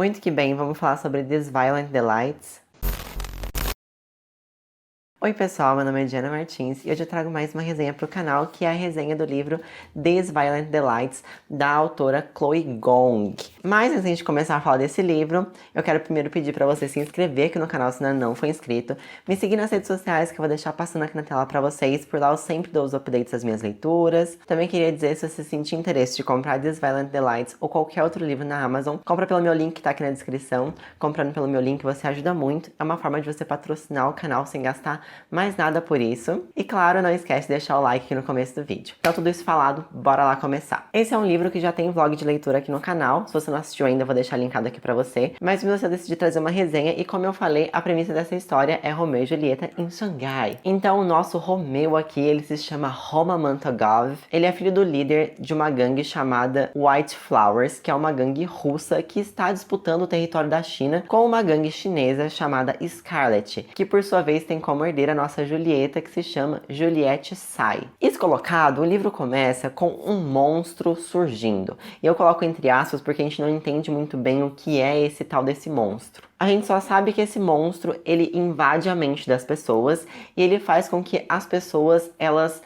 Muito que bem, vamos falar sobre These Violent Delights. Oi pessoal, meu nome é Diana Martins e hoje eu trago mais uma resenha para o canal, que é a resenha do livro These Violent Delights, da autora Chloe Gong. Mas antes de começar a falar desse livro, eu quero primeiro pedir para você se inscrever aqui no canal se ainda não for inscrito, me seguir nas redes sociais que eu vou deixar passando aqui na tela para vocês, por lá eu sempre dou os updates das minhas leituras. Também queria dizer, se você sentir interesse de comprar These Violent Delights ou qualquer outro livro na Amazon, compra pelo meu link que tá aqui na descrição. Comprando pelo meu link você ajuda muito, é uma forma de você patrocinar o canal sem gastar mais nada por isso. E claro, não esquece de deixar o like aqui no começo do vídeo. Então tudo isso falado, bora lá começar. Esse é um livro que já tem vlog de leitura aqui no canal. Se você não assistiu ainda, eu vou deixar linkado aqui pra você. Mas eu decidi trazer uma resenha e, como eu falei, a premissa dessa história é Romeu e Julieta em Xangai. Então o nosso Romeu aqui, ele se chama Roman Montagov. Ele é filho do líder de uma gangue chamada White Flowers, que é uma gangue russa que está disputando o território da China com uma gangue chinesa chamada Scarlet, que por sua vez tem como herdeira a nossa Julieta, que se chama Juliette Sai. Isso colocado, o livro começa com um monstro surgindo. E eu coloco entre aspas porque a gente não entende muito bem o que é esse tal desse monstro. A gente só sabe que esse monstro, ele invade a mente das pessoas e ele faz com que as pessoas, elas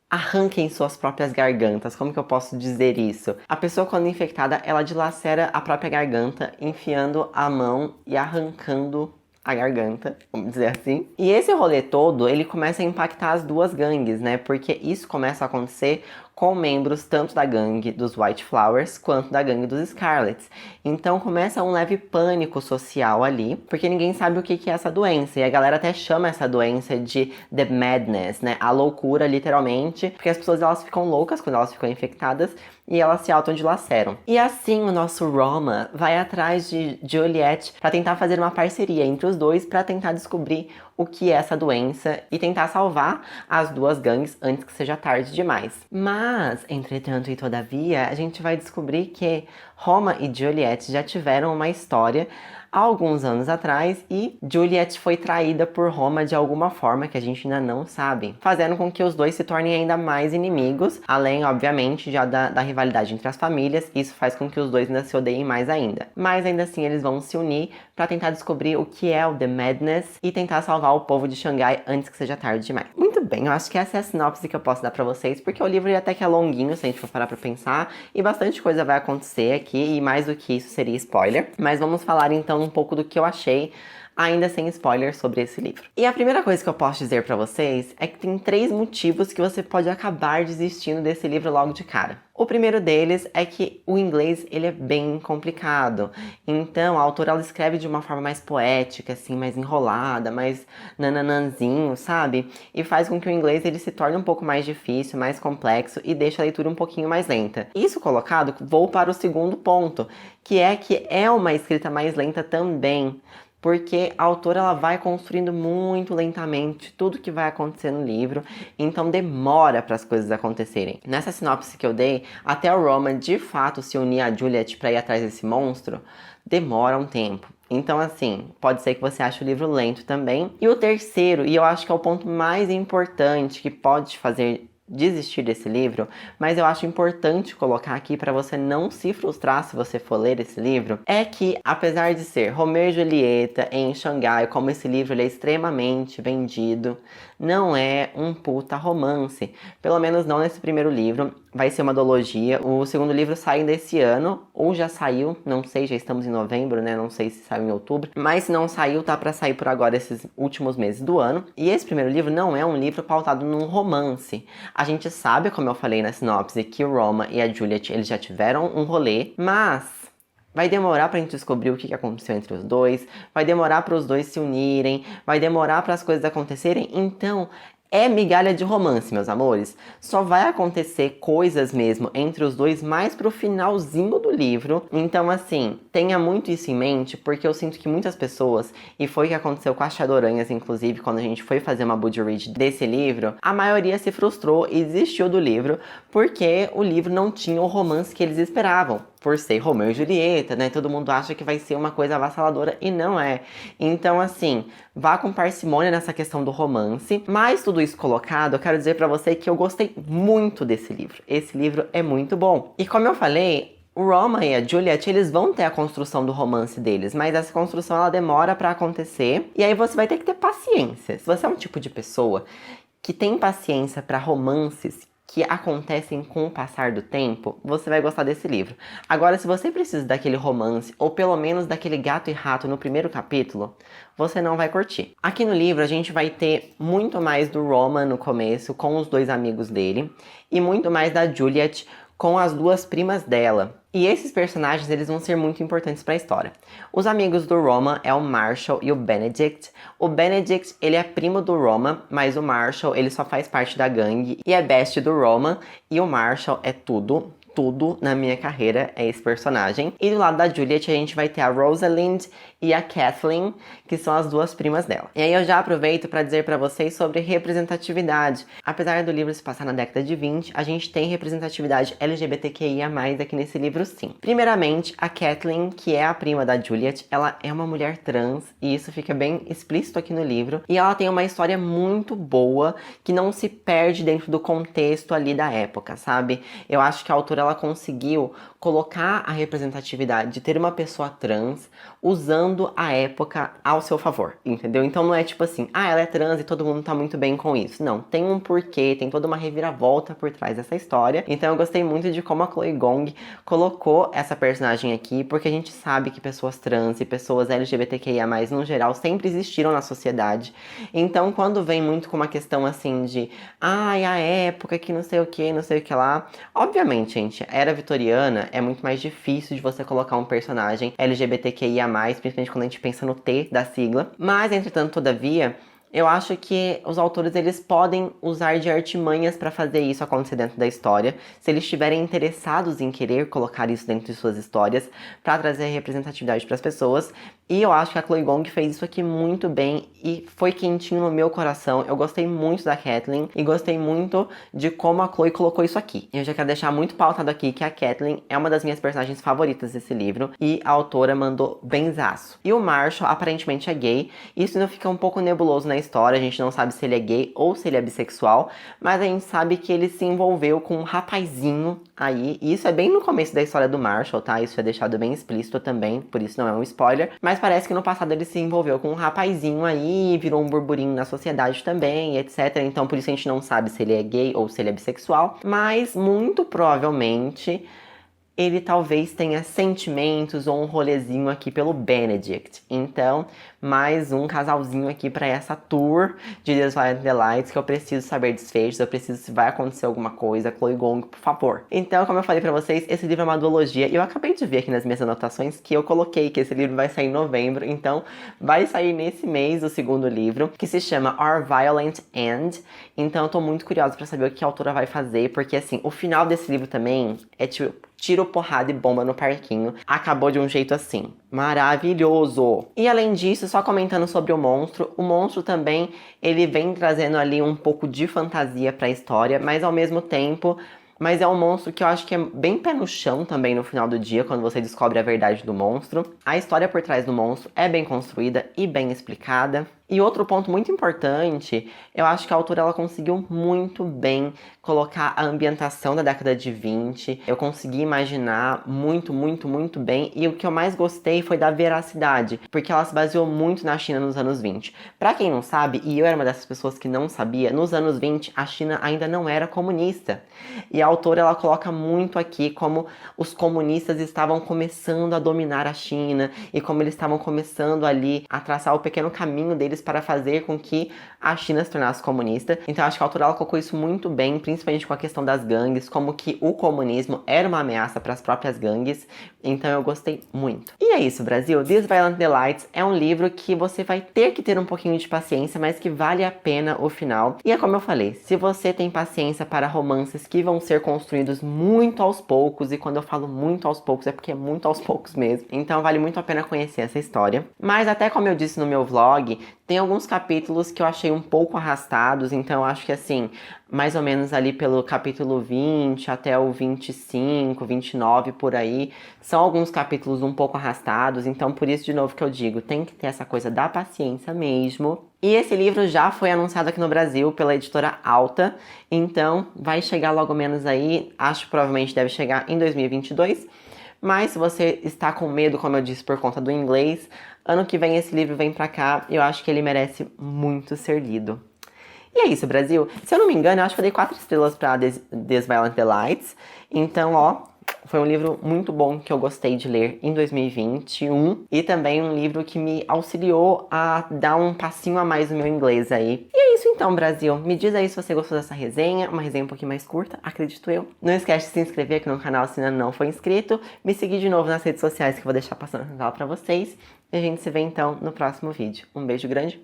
arranquem suas próprias gargantas. Como que eu posso dizer isso? A pessoa, quando infectada, ela dilacera a própria garganta, enfiando a mão e arrancando a garganta, vamos dizer assim. E esse rolê todo, ele começa a impactar as duas gangues, né? Porque isso começa a acontecer com membros tanto da gangue dos White Flowers quanto da gangue dos Scarlets. Então começa um leve pânico social ali, porque ninguém sabe o que é essa doença. E a galera até chama essa doença de The Madness, né? A loucura, literalmente, porque as pessoas, elas ficam loucas quando elas ficam infectadas e elas se autodilaceram. E assim o nosso Roma vai atrás de Juliette para tentar fazer uma parceria entre os dois para tentar descobrir o que é essa doença e tentar salvar as duas gangues antes que seja tarde demais. Mas, entretanto e todavia, a gente vai descobrir que Roma e Juliette já tiveram uma história há alguns anos atrás e Juliette foi traída por Roma de alguma forma que a gente ainda não sabe, fazendo com que os dois se tornem ainda mais inimigos, além, obviamente, já da rivalidade entre as famílias. Isso faz com que os dois ainda se odeiem mais ainda. Mas ainda assim eles vão se unir para tentar descobrir o que é o The Madness e tentar salvar o povo de Xangai antes que seja tarde demais. Muito bem, eu acho que essa é a sinopse que eu posso dar pra vocês, porque o livro até que é longuinho, se a gente for parar pra pensar, e bastante coisa vai acontecer aqui, e mais do que isso seria spoiler. Mas vamos falar então um pouco do que eu achei, ainda sem spoiler, sobre esse livro. E a primeira coisa que eu posso dizer pra vocês é que tem 3 motivos que você pode acabar desistindo desse livro logo de cara. O primeiro deles é que o inglês, ele é bem complicado. Então, a autora, ela escreve de uma forma mais poética, assim, mais enrolada, mais nananãzinho, sabe? E faz com que o inglês, ele se torne um pouco mais difícil, mais complexo e deixa a leitura um pouquinho mais lenta. Isso colocado, vou para o segundo ponto, que é uma escrita mais lenta também. Porque a autora, ela vai construindo muito lentamente tudo que vai acontecer no livro, então demora para as coisas acontecerem. Nessa sinopse que eu dei, até o Roman de fato se unir a Juliette para ir atrás desse monstro, demora um tempo. Então, assim, pode ser que você ache o livro lento também. E o terceiro, e eu acho que é o ponto mais importante que pode fazer desistir desse livro, mas eu acho importante colocar aqui para você não se frustrar se você for ler esse livro, é que, apesar de ser Romeu e Julieta em Xangai, como esse livro ele é extremamente vendido, não é um puta romance. Pelo menos não nesse primeiro livro. Vai ser uma duologia. O segundo livro sai desse ano, ou já saiu, não sei, já estamos em novembro, né? Não sei se saiu em outubro. Mas se não saiu, tá pra sair por agora esses últimos meses do ano. E esse primeiro livro não é um livro pautado num romance. A gente sabe, como eu falei na sinopse, que o Roma e a Juliette, eles já tiveram um rolê, mas vai demorar pra gente descobrir o que aconteceu entre os dois, vai demorar para os dois se unirem, vai demorar para as coisas acontecerem. Então, é migalha de romance, meus amores. Só vai acontecer coisas mesmo entre os dois mais pro finalzinho do livro. Então, assim, tenha muito isso em mente, porque eu sinto que muitas pessoas, e foi o que aconteceu com a Shadowranhas, inclusive, quando a gente foi fazer uma book read desse livro, a maioria se frustrou e desistiu do livro, porque o livro não tinha o romance que eles esperavam. Por ser Romeu e Julieta, né? Todo mundo acha que vai ser uma coisa avassaladora e não é. Então, assim, vá com parcimônia nessa questão do romance. Mas tudo isso colocado, eu quero dizer pra você que eu gostei muito desse livro. Esse livro é muito bom. E como eu falei, O Roman e a Juliet, eles vão ter a construção do romance deles, mas essa construção ela demora pra acontecer, e aí você vai ter que ter paciência. Se você é um tipo de pessoa que tem paciência pra romances que acontecem com o passar do tempo, você vai gostar desse livro. Agora, se você precisa daquele romance, ou pelo menos daquele gato e rato no primeiro capítulo, você não vai curtir. Aqui no livro, a gente vai ter muito mais do Roman no começo, com os dois amigos dele, e muito mais da Juliet com as duas primas dela. E esses personagens, eles vão ser muito importantes para a história. Os amigos do Roman é o Marshall e o Benedict. O Benedict, ele é primo do Roman, mas o Marshall, ele só faz parte da gangue e é best do Roman. E o Marshall é tudo na minha carreira é esse personagem. E do lado da Juliet, a gente vai ter a Rosalind e a Kathleen, que são as duas primas dela. E aí eu já aproveito para dizer para vocês sobre representatividade. Apesar do livro se passar na década de 20, a gente tem representatividade LGBTQIA+, aqui nesse livro sim. Primeiramente, a Kathleen, que é a prima da Juliet, ela é uma mulher trans, e isso fica bem explícito aqui no livro. E ela tem uma história muito boa, que não se perde dentro do contexto ali da época, sabe? Eu acho que a autora ela conseguiu colocar a representatividade de ter uma pessoa trans usando a época ao seu favor, entendeu? Então não é tipo assim, ela é trans e todo mundo tá muito bem com isso. Não, tem um porquê, tem toda uma reviravolta por trás dessa história. Então eu gostei muito de como a Chloe Gong colocou essa personagem aqui, porque a gente sabe que pessoas trans e pessoas LGBTQIA+, no geral, sempre existiram na sociedade. Então quando vem muito com uma questão assim de a época que não sei o que lá, obviamente, gente, a era vitoriana é muito mais difícil de você colocar um personagem LGBTQIA+, principalmente quando a gente pensa no T da sigla. Mas, entretanto, todavia, eu acho que os autores eles podem usar de artimanhas para fazer isso acontecer dentro da história, se eles estiverem interessados em querer colocar isso dentro de suas histórias, para trazer representatividade para as pessoas. E eu acho que a Chloe Gong fez isso aqui muito bem e foi quentinho no meu coração. Eu gostei muito da Kathleen e gostei muito de como a Chloe colocou isso aqui. Eu já quero deixar muito pautado aqui que a Kathleen é uma das minhas personagens favoritas desse livro e a autora mandou benzaço. E o Marshall aparentemente é gay. Isso ainda fica um pouco nebuloso na história, a gente não sabe se ele é gay ou se ele é bissexual, mas a gente sabe que ele se envolveu com um rapazinho aí, e isso é bem no começo da história do Marshall, tá? Isso é deixado bem explícito também, por isso não é um spoiler, mas parece que no passado ele se envolveu com um rapazinho aí, virou um burburinho na sociedade também, etc. Então por isso a gente não sabe se ele é gay ou se ele é bissexual, mas muito provavelmente ele talvez tenha sentimentos ou um rolezinho aqui pelo Benedict. Então, mais um casalzinho aqui para essa tour de This Violent Delights, que eu preciso saber desfechos, eu preciso se vai acontecer alguma coisa. Chloe Gong, por favor. Então, como eu falei pra vocês, esse livro é uma duologia, e eu acabei de ver aqui nas minhas anotações que eu coloquei que esse livro vai sair em novembro, então vai sair nesse mês o segundo livro, que se chama Our Violent End. Então eu tô muito curiosa pra saber o que a autora vai fazer, porque assim, o final desse livro também é tipo tiro, porrada e bomba no parquinho. Acabou de um jeito assim, maravilhoso! E além disso, só comentando sobre o monstro também, ele vem trazendo ali um pouco de fantasia pra história, mas ao mesmo tempo, mas é um monstro que eu acho que é bem pé no chão também no final do dia, quando você descobre a verdade do monstro. A história por trás do monstro é bem construída e bem explicada. E outro ponto muito importante, eu acho que a autora ela conseguiu muito bem colocar a ambientação da década de 20. Eu consegui imaginar muito bem. E o que eu mais gostei foi da veracidade, porque ela se baseou muito na China nos anos 20. Pra quem não sabe, e eu era uma dessas pessoas que não sabia, nos anos 20 a China ainda não era comunista. E a autora ela coloca muito aqui como os comunistas estavam começando a dominar a China e como eles estavam começando ali a traçar o pequeno caminho deles para fazer com que a China se tornasse comunista. Então acho que a autora ela colocou isso muito bem, principalmente com a questão das gangues, como que o comunismo era uma ameaça para as próprias gangues. Então eu gostei muito. E é isso, Brasil. This Violent Delights é um livro que você vai ter que ter um pouquinho de paciência, mas que vale a pena o final. E é como eu falei, se você tem paciência para romances que vão ser construídos muito aos poucos, e quando eu falo muito aos poucos é porque é muito aos poucos mesmo, então vale muito a pena conhecer essa história. Mas até como eu disse no meu vlog, tem alguns capítulos que eu achei um pouco arrastados, então eu acho que assim, mais ou menos ali pelo capítulo 20 até o 25, 29 por aí, são alguns capítulos um pouco arrastados, então por isso de novo que eu digo, tem que ter essa coisa da paciência mesmo. E esse livro já foi anunciado aqui no Brasil pela editora Alta, então vai chegar logo menos aí, acho que provavelmente deve chegar em 2022. Mas se você está com medo, como eu disse, por conta do inglês, ano que vem esse livro vem pra cá. Eu acho que ele merece muito ser lido. E é isso, Brasil. Se eu não me engano, eu acho que eu dei 4 estrelas pra This Violent Delights. Então, ó, foi um livro muito bom que eu gostei de ler em 2021. E também um livro que me auxiliou a dar um passinho a mais no meu inglês aí. E é isso então, Brasil. Me diz aí se você gostou dessa resenha. Uma resenha um pouquinho mais curta, acredito eu. Não esquece de se inscrever aqui no canal se ainda não for inscrito. Me seguir de novo nas redes sociais que eu vou deixar passando na tela pra vocês. E a gente se vê então no próximo vídeo. Um beijo grande.